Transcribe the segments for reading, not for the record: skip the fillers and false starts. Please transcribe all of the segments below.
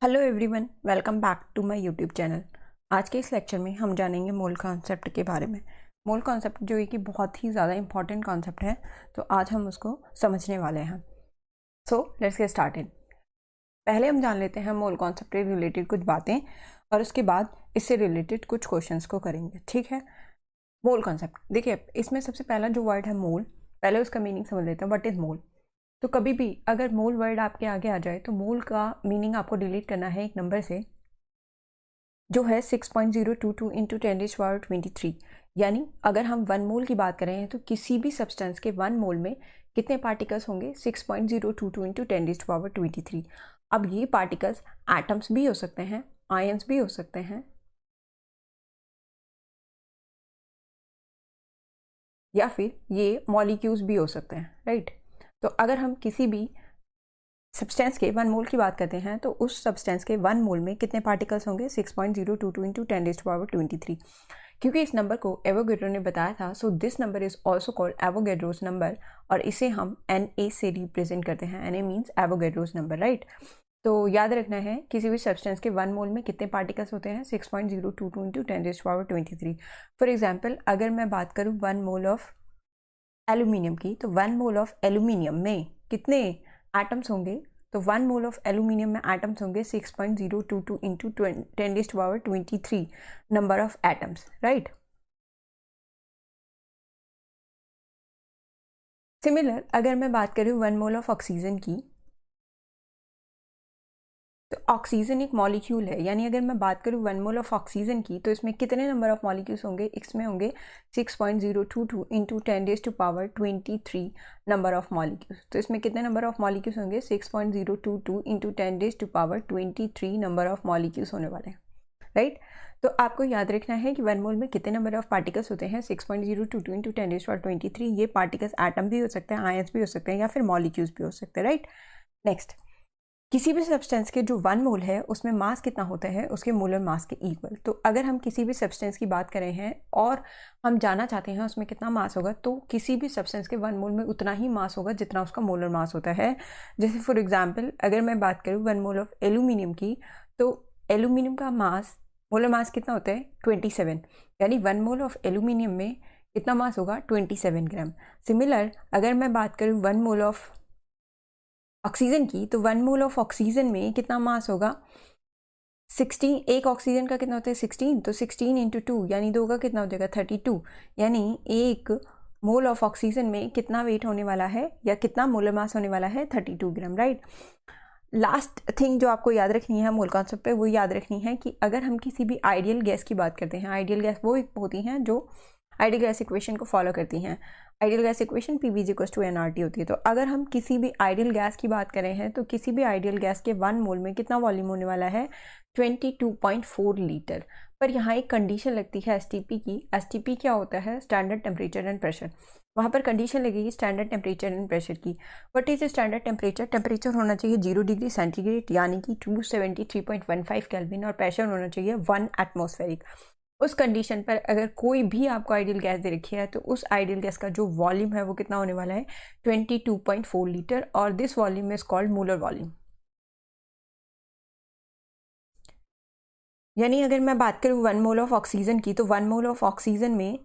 Hello everyone, welcome back to my YouTube channel. आज के इस लेक्चर में हम जानेंगे मोल कॉन्सेप्ट के बारे में। मोल कॉन्सेप्ट जो है कि बहुत ही ज़्यादा इंपॉर्टेंट कॉन्सेप्ट है, तो आज हम उसको समझने वाले हैं। So let's get started. पहले हम जान लेते हैं मोल कॉन्सेप्ट से रिलेटेड कुछ बातें और उसके बाद इससे रिलेटेड कुछ क्वेश्चंस को करेंगे। ठीक है। मोल कॉन्सेप्ट देखिए, इसमें सबसे पहला जो वर्ड है मोल, पहले उसका मीनिंग समझ लेते हैं। What is mole? तो कभी भी अगर मोल वर्ड आपके आगे आ जाए तो मोल का मीनिंग आपको डिलीट करना है एक नंबर से जो है 6.022 इंटू 10⁻23। यानी अगर हम वन मोल की बात करें तो किसी भी सब्सटेंस के वन मोल में कितने पार्टिकल्स होंगे? 6.022 इंटू 10⁻23। अब ये पार्टिकल्स एटम्स भी हो सकते हैं, आयंस भी हो सकते हैं, या फिर ये मॉलिक्यूल्स भी हो सकते हैं, राइट। तो अगर हम किसी भी सब्सटेंस के वन मोल की बात करते हैं तो उस सब्सटेंस के वन मोल में कितने पार्टिकल्स होंगे? 6.022 इंटू 10⁻23। क्योंकि इस नंबर को एवोगैड्रो ने बताया था, so this number is also called Avogadro's number, और इसे हम Na से रिप्रेजेंट करते हैं। Na means Avogadro's number, right. तो याद रखना है किसी भी सब्सटेंस के वन मोल में कितने पार्टिकल्स होते हैं? 6.022 इंटू 10⁻23। फॉर एग्जाम्पल, अगर मैं बात करूँ वन मोल ऑफ एल्यूमिनियम की, तो वन मोल ऑफ एल्यूमिनियम में कितने एटम्स होंगे? तो वन मोल ऑफ एल्यूमिनियम में एटम्स होंगे 6.022 into 10⁻23 number of atoms, right. Similar अगर मैं बात करूँ वन मोल ऑफ ऑक्सीजन की, तो ऑक्सीजन एक मॉलिक्यूल है, यानी अगर मैं बात करूँ वन मोल ऑफ ऑक्सीजन की तो इसमें कितने नंबर ऑफ मॉलिक्यूल्स होंगे? इसमें होंगे 6.022 इंटू 10⁻23 नंबर ऑफ मॉलिक्यूल्स। तो इसमें कितने नंबर ऑफ मॉलिक्यूल्स होंगे? 6.022 इंटू 10⁻23 नंबर ऑफ मॉलिक्यूल्स होने वाले हैं, राइट। तो आपको याद रखना है कि वन मोल में कितने नंबर ऑफ पार्टिकल्स होते हैं? 6.022 इंटू 10⁻23। ये पार्टिकल्स एटम भी हो सकते हैं, आयंस भी हो सकते हैं, या फिर मॉलिक्यूल्स भी हो सकते हैं, राइट। नेक्स्ट, किसी भी सब्सटेंस के जो वन मोल है उसमें मास कितना होता है? उसके मोलर मास के इक्वल। तो अगर हम किसी भी सब्सटेंस की बात करें हैं और हम जानना चाहते हैं उसमें कितना मास होगा, तो किसी भी सब्सटेंस के वन मोल में उतना ही मास होगा जितना उसका मोलर मास होता है। जैसे फॉर एग्जांपल, अगर मैं बात करूँ वन मोल ऑफ एल्यूमिनियम की, तो एल्यूमिनियम का मास, मोलर मास कितना होता है? 27। यानी वन मोल ऑफ एल्यूमिनियम में कितना मास होगा? 27 ग्राम। सिमिलर अगर मैं बात करूँ वन मोल ऑफ ऑक्सीजन की, तो वन मोल ऑफ ऑक्सीजन में कितना मास होगा? 16। एक ऑक्सीजन का कितना होता है? 16। तो 16 इंटू 2 यानी 2 का कितना हो जाएगा? 32। यानी एक मोल ऑफ ऑक्सीजन में कितना वेट होने वाला है या कितना मोलर मास होने वाला है? 32 ग्राम, राइट। लास्ट थिंग जो आपको याद रखनी है मोल कॉन्सेप्ट पे, वो याद रखनी है कि अगर हम किसी भी आइडियल गैस की बात करते हैं, आइडियल गैस वो होती हैं जो आइडियल गैस इक्वेशन को फॉलो करती हैं। आइडियल गैस इक्वेशन PV=nRT होती है। तो अगर हम किसी भी आइडियल गैस की बात करें हैं तो किसी भी आइडियल गैस के वन मोल में कितना वॉल्यूम होने वाला है? 22.4 लीटर। पर यहाँ एक कंडीशन लगती है STP की। STP क्या होता है? Standard temperature and pressure. वहाँ पर कंडीशन लगेगी स्टैंडर्ड टेम्परेचर एंड प्रेशर की। What is standard temperature? Temperature होना चाहिए 0 डिग्री सेंटीग्रेड यानी कि 273.15 केल्विन, और प्रेशर होना चाहिए 1 एटमॉस्फेरिक। उस कंडीशन पर अगर कोई भी आपको आइडियल गैस दे रखी है तो उस आइडियल गैस का जो वॉल्यूम है वो कितना होने वाला है? 22.4 लीटर, और this volume is called molar volume. यानी अगर मैं बात करूँ वन मोल ऑफ ऑक्सीजन की, तो वन मोल ऑफ ऑक्सीजन में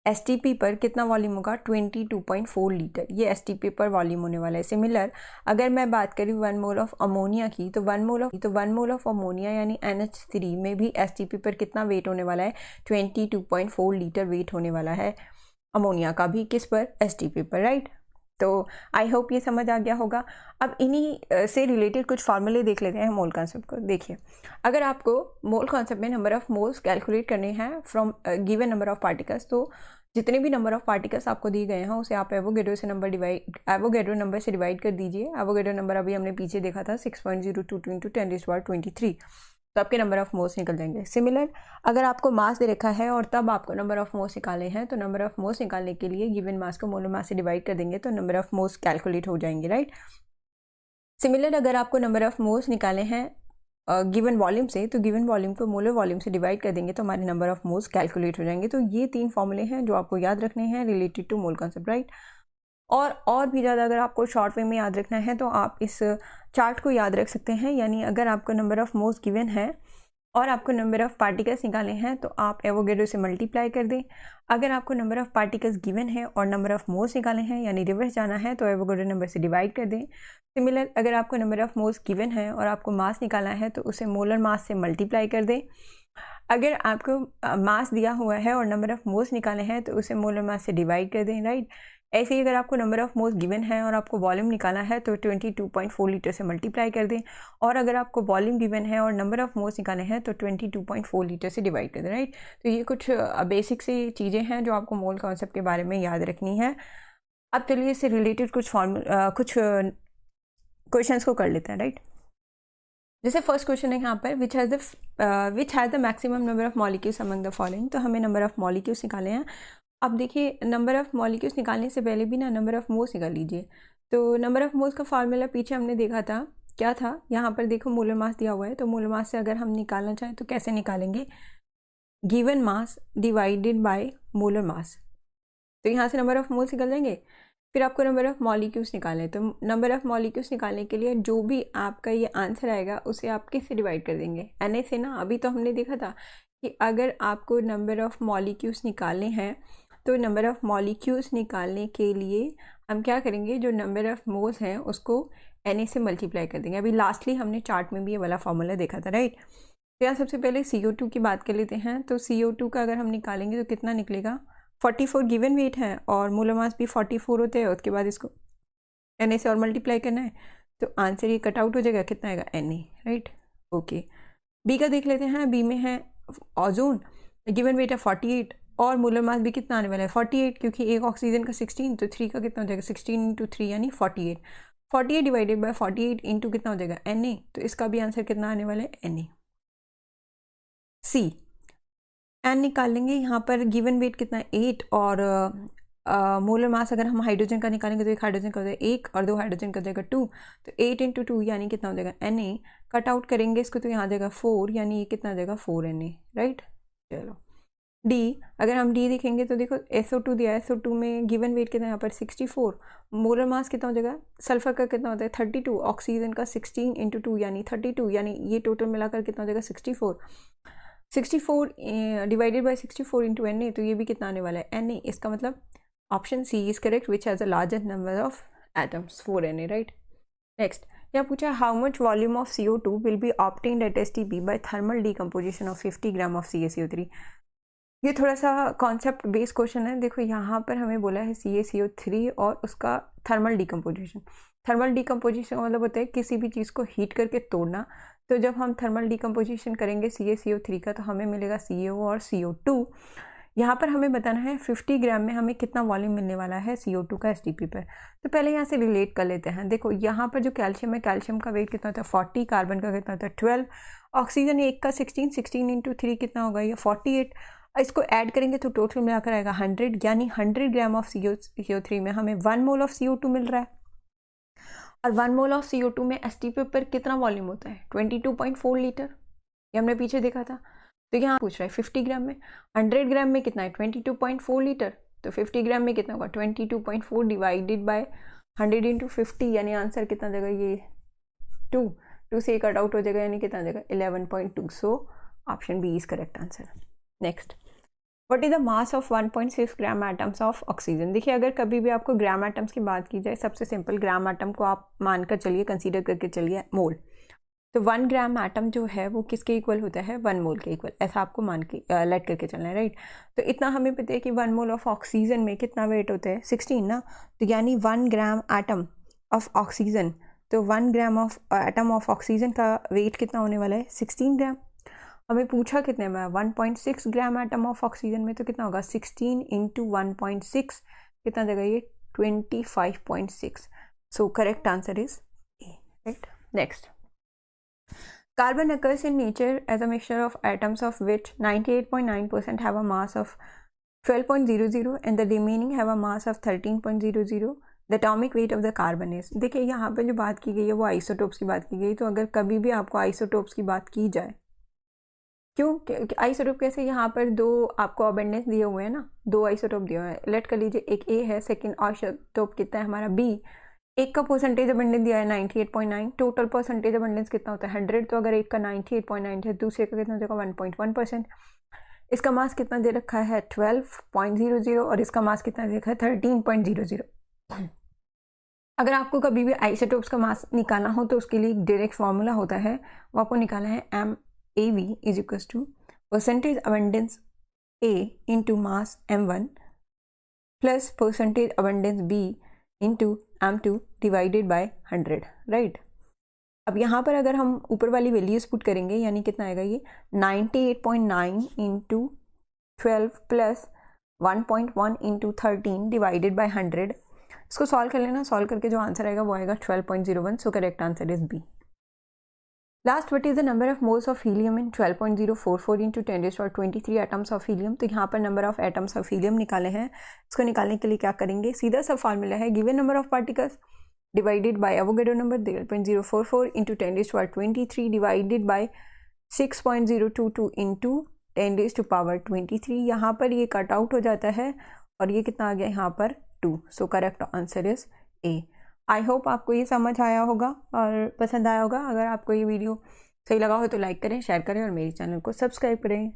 STP पर कितना वॉल्यूम होगा? 22.4 लीटर। ये STP पर वॉल्यूम होने वाला है। सिमिलर अगर मैं बात करूँ वन मोल ऑफ अमोनिया की, तो वन मोल ऑफ अमोनिया यानी NH3 में भी STP पर कितना वेट होने वाला है? 22.4 लीटर वेट होने वाला है अमोनिया का भी। किस पर? STP पर, राइट। तो आई होप ये समझ आ गया होगा। अब इन्हीं से रिलेटेड कुछ फॉर्मूले देख लेते हैं मोल कॉन्सेप्ट को। देखिए, अगर आपको मोल कॉन्सेप्ट में नंबर ऑफ मोल्स कैलकुलेट करने हैं from given number of particles, तो जितने भी नंबर ऑफ पार्टिकल्स आपको दिए गए हैं उसे आप एवोगैड्रो नंबर से डिवाइड कर दीजिए। एवोगैड्रो नंबर अभी हमने पीछे देखा था 6.022 इंटू 10⁻23। तो आपके नंबर ऑफ मोल्स निकल जाएंगे। सिमिलर अगर आपको मास दे रखा है और तब आपको नंबर ऑफ मोल्स निकाले हैं, तो नंबर ऑफ मोल्स निकालने के लिए गिवन मास को मोलर मास से डिवाइड कर देंगे तो नंबर ऑफ मोल्स कैलकुलेट हो जाएंगे, राइट। सिमिलर अगर आपको नंबर ऑफ मोल्स निकाले हैं गिवन वॉल्यूम से, तो गिवन वॉल्यूम को मोलर वॉल्यूम से डिवाइड कर देंगे तो हमारे नंबर ऑफ मोल्स कैलकुलेट हो जाएंगे। तो ये 3 फॉर्मूले हैं जो आपको याद रखने हैं related to mole concept, right. और भी ज़्यादा अगर आपको शॉर्ट वे में याद रखना है तो आप इस चार्ट को याद रख सकते हैं। यानी अगर आपको नंबर ऑफ़ मोल्स गिवन है और आपको नंबर ऑफ़ पार्टिकल्स निकालने हैं तो आप एवोगैड्रो से मल्टीप्लाई कर दें। अगर आपको नंबर ऑफ़ पार्टिकल्स गिवन है और नंबर ऑफ़ मोल्स निकालने हैं यानी रिवर्स जाना है तो एवोगैड्रो नंबर से डिवाइड कर दें। सिमिलर अगर आपको नंबर ऑफ़ मोल्स गिवन है और आपको मास निकालना है तो उसे मोलर मास से मल्टीप्लाई कर दें। अगर आपको मास दिया हुआ है और नंबर ऑफ़ मोल्स निकालने हैं तो उसे मोलर मास से डिवाइड कर दें, राइट। ऐसे ही अगर आपको नंबर ऑफ़ मोल्स गिवन है और आपको वॉल्यूम निकालना है तो 22.4 लीटर से मल्टीप्लाई कर दें। और अगर आपको वॉल्यूम गिवन है और नंबर ऑफ़ मोल्स निकालने हैं तो 22.4 लीटर से डिवाइड कर दें, राइट। तो ये कुछ बेसिक सी चीज़ें हैं जो आपको मोल कॉन्सेप्ट के बारे में याद रखनी है। अब चलिए इससे रिलेटेड कुछ क्वेश्चंस को कर लेते हैं, राइट। जैसे फर्स्ट क्वेश्चन है यहाँ पर which has the maximum number of molecules among the following. तो हमें नंबर ऑफ मॉलिक्यूल्स निकाले हैं। अब देखिए नंबर ऑफ मॉलिक्यूल्स निकालने से पहले भी ना नंबर ऑफ मोल्स निकाल लीजिए। तो नंबर ऑफ मोल्स का फार्मूला पीछे हमने देखा था, क्या था, यहाँ पर देखो मोलर मास दिया हुआ है। तो मोलर मास से अगर हम निकालना चाहें तो कैसे निकालेंगे, given mass divided by molar mass. तो यहाँ से नंबर ऑफ मोल्स निकल जाएंगे। फिर आपको नंबर ऑफ मॉलिक्यूल्स निकालने, तो नंबर ऑफ मॉलिक्यूल्स निकालने के लिए जो भी आपका ये आंसर आएगा उसे आप किससे डिवाइड कर देंगे, Na से ना। अभी तो हमने देखा था कि अगर आपको नंबर ऑफ मॉलिक्यूल्स निकालने हैं तो नंबर ऑफ मॉलिक्यूल्स निकालने के लिए हम क्या करेंगे, जो नंबर ऑफ मोल्स हैं उसको Na से मल्टीप्लाई कर देंगे। अभी लास्टली हमने चार्ट में भी ये वाला फॉर्मूला देखा था, राइट। तो यहाँ सबसे पहले CO2 की बात कर लेते हैं। तो CO2 का अगर हम निकालेंगे तो कितना निकलेगा, 44 गिवन वेट है और मोलर मास भी 44 होते हैं। उसके बाद इसको Na से और मल्टीप्लाई करना है तो आंसर ये कट आउट हो जाएगा, कितना आएगा, Na, राइट। ओके, बी का देख लेते हैं। बी में है ओजोन, गिवन वेट है 48 और मोलर मास भी कितना आने वाला है, 48, क्योंकि एक ऑक्सीजन का 16 तो 3 का कितना हो जाएगा, 16 × 3 यानी 48। 48 डिवाइडेड बाय 48 इंटू कितना हो जाएगा, Na। तो इसका भी आंसर कितना आने वाला है, Na। सी एन निकाल लेंगे। यहाँ पर गिवन वेट कितना है, 8 और मोलर मास अगर हम हाइड्रोजन का निकालेंगे तो एक हाइड्रोजन का हो जाएगा 1 और 2 हाइड्रोजन का हो जाएगा 2। तो 8 × 2 यानी कितना हो जाएगा, Na। कट आउट करेंगे इसको तो यहाँ आ जाएगा 4 यानी ये कितना आ जाएगा, 4 Na, राइट। चलो डी, अगर हम डी देखेंगे तो देखो SO2 दिया है। SO2 में गिवन वेट कितना है यहाँ पर 64, मोलर मास कितना हो जाएगा, सल्फर का कितना होता है 32, ऑक्सीजन का 16 × 2 यानी 32, यानी ये टोटल मिलाकर कितना हो जाएगा 64। 64 डिवाइडेड बाय 64 इंटू Na, तो ये भी कितना आने वाला है, Na। इसका मतलब option C is correct which has a larger number of atoms, 4 Na, right. Next यहाँ पूछा how much volume of CO2 will be obtained at STP by thermal decomposition of 50 gram of CaCO3। ये थोड़ा सा concept based question है। देखो यहाँ पर हमें बोला है CaCO3 और उसका थर्मल डीकम्पोजिशन। थर्मल डीकम्पोजिशन का मतलब होता है किसी भी चीज़ को हीट करके तोड़ना। तो जब हम थर्मल डीकम्पोजिशन करेंगे CaCO3 का तो हमें मिलेगा CO और CO2। यहाँ पर हमें बताना है 50 ग्राम में हमें कितना वॉल्यूम मिलने वाला है CO2 का STP पर। तो पहले यहाँ से रिलेट कर लेते हैं। देखो यहाँ पर जो कैल्शियम है, कैल्शियम का वेट कितना होता है 40, कार्बन का कितना होता है 12, ऑक्सीजन एक का 16 × 3 कितना होगा, ये 48। इसको ऐड करेंगे तो टोटल मिलाकर आएगा 100, यानी 100 ग्राम ऑफ CO3 में हमें 1 मोल ऑफ CO2 मिल रहा है। और 1 मोल ऑफ CO2 में STP पर कितना वॉल्यूम होता है, 22.4 लीटर, ये हमने पीछे देखा था। तो यहाँ पूछ रहा है 50 ग्राम में, 100 ग्राम में कितना है 22.4 लीटर, तो 50 ग्राम में कितना होगा 22.4 डिवाइडेड बाय 100 × 50, यानी आंसर कितना देगा, ये 2 से कट आउट हो जाएगा, यानी कितना देगा 11.2। So option B is correct answer. Next, what is the mass of 1.6 gram atoms of oxygen. देखिए अगर कभी भी आपको ग्राम एटम्स की बात की जाए, सबसे सिंपल ग्राम एटम को आप मानकर चलिए, कंसीडर करके चलिए मोल। तो 1 ग्राम एटम जो है वो किसके इक्वल होता है, 1 मोल के इक्वल, ऐसा आपको मान के लेट करके चलना है, राइट। तो इतना हमें पता है कि 1 मोल ऑफ ऑक्सीजन में कितना वेट होता है 16 ना। तो यानी 1 ग्राम एटम ऑफ ऑक्सीजन, तो 1 gram of atom of oxygen का वेट कितना होने वाला है 16 ग्राम। हमें पूछा कितने में, 1.6 ग्राम एटम ऑफ ऑक्सीजन में, तो कितना होगा 16 × 1.6 कितना देगा, ये 25.6। सो correct answer is a, right. Next, carbon occurs in nature as a mixture of atoms of which 98.9% have a mass of 12.00 and the remaining have a mass of 13.00. The atomic weight of the carbon is। देखिए यहाँ पे जो बात की गई है वो isotopes की बात की गई। तो अगर कभी भी आपको आइसोटोप्स की बात की जाए क्यों आइसोटोप कैसे, यहाँ पर दो आपको अबेंडेंस दिए हुए हैं ना, दो आइसोटोप दिए हुए हैं। लेट कर लीजिए एक ए है, सेकंड आइसोटोप कितना है हमारा बी। एक का परसेंटेज अबेंडेंस दिया है 98.9, टोटल परसेंटेज अबेंडेंस कितना होता है 100। तो अगर एक का 98.9 है, दूसरे का कितना देगा 1.1%। इसका मास कितना दे रखा है 12.00 और इसका मास कितना दे रखा है 13.00। अगर आपको कभी भी आइसोटोप्स का मास निकालना हो तो उसके लिए एक डायरेक्ट फार्मूला होता है, वो आपको निकालना है MAV is equals to percentage abundance A into mass M1 plus percentage abundance B into M2 divided by 100, right. अब यहाँ पर अगर हम ऊपर वाली वैल्यूज पुट करेंगे, यानी कितना आएगा ये 98.9 into 12 plus 1.1 into 13 divided by 100। इसको सॉल्व कर लेना, सॉल्व करके जो आंसर आएगा वो आएगा 12.01। So correct answer is B. Last, what is the number of moles of helium in 12.044 into 10⁻23 atoms of helium. तो यहाँ पर number of atoms of helium निकाले हैं। इसको निकालने के लिए क्या करेंगे, सीधा सा फॉर्मूला है given number of particles divided by Avogadro number 0.044 into 10⁻23 divided by 6.022 into 10⁻23। यहाँ पर ये कट आउट हो जाता है और ये कितना आ गया यहाँ पर 2। सो correct answer is a. I hope आपको ये समझ आया होगा और पसंद आया होगा। अगर आपको ये वीडियो सही लगा हो तो लाइक करें, शेयर करें और मेरे चैनल को सब्सक्राइब करें।